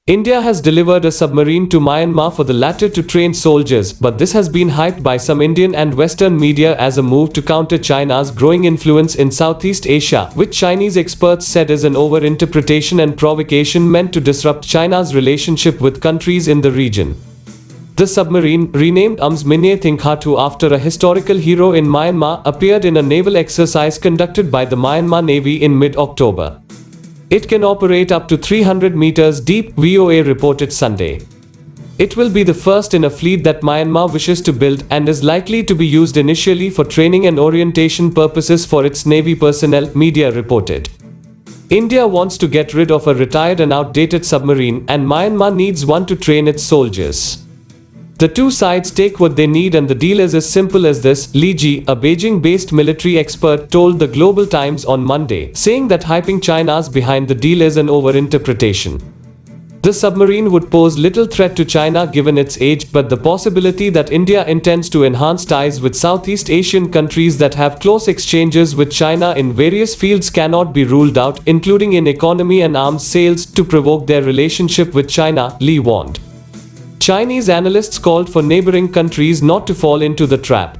India has delivered a submarine to Myanmar for the latter to train soldiers, but this has been hyped by some Indian and Western media as a move to counter China's growing influence in Southeast Asia, which Chinese experts said is an over-interpretation and provocation meant to disrupt China's relationship with countries in the region. The submarine, renamed Minye Thingkhatu after a historical hero in Myanmar, appeared in a naval exercise conducted by the Myanmar Navy in mid-October. It can operate up to 300 meters deep, VOA reported Sunday. It will be the first in a fleet that Myanmar wishes to build and is likely to be used initially for training and orientation purposes for its Navy personnel, media reported. India wants to get rid of a retired and outdated submarine, and Myanmar needs one to train its soldiers. The two sides take what they need, and the deal is as simple as this, Li Ji, a Beijing-based military expert, told the Global Times on Monday, saying that hyping China's behind the deal is an over-interpretation. The submarine would pose little threat to China given its age, but the possibility that India intends to enhance ties with Southeast Asian countries that have close exchanges with China in various fields cannot be ruled out, including in economy and arms sales, to provoke their relationship with China, Li warned. Chinese analysts called for neighboring countries not to fall into the trap.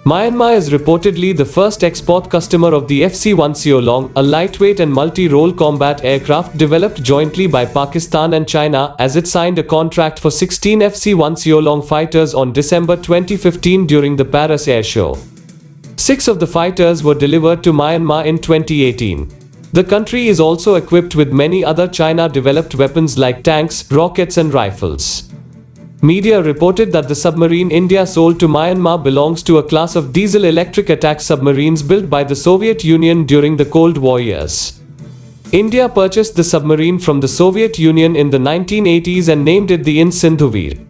Myanmar is reportedly the first export customer of the FC-1 Seolong, a lightweight and multi-role combat aircraft developed jointly by Pakistan and China, as it signed a contract for 16 FC-1 Seolong fighters on December 2015 during the Paris Air Show. 6 of the fighters were delivered to Myanmar in 2018. The country is also equipped with many other China-developed weapons like tanks, rockets and rifles. Media reported that the submarine India sold to Myanmar belongs to a class of diesel-electric attack submarines built by the Soviet Union during the Cold War years. India purchased the submarine from the Soviet Union in the 1980s and named it the Sindhuvir.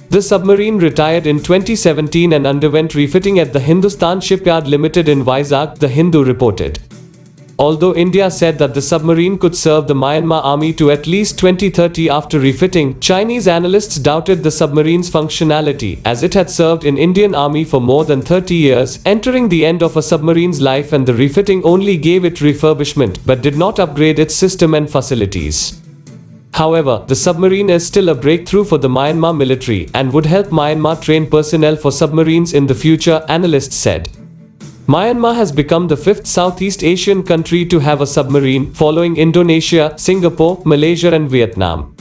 The submarine retired in 2017 and underwent refitting at the Hindustan Shipyard Limited in Vizag, The Hindu reported. Although India said that the submarine could serve the Myanmar army to at least 2030 after refitting, Chinese analysts doubted the submarine's functionality, as it had served in Indian army for more than 30 years, entering the end of a submarine's life, and the refitting only gave it refurbishment but did not upgrade its system and facilities. However, the submarine is still a breakthrough for the Myanmar military and would help Myanmar train personnel for submarines in the future, analysts said. Myanmar has become the 5th Southeast Asian country to have a submarine, following Indonesia, Singapore, Malaysia and Vietnam.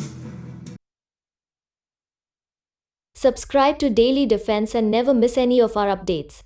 Subscribe to Daily Defense and never miss any of our updates.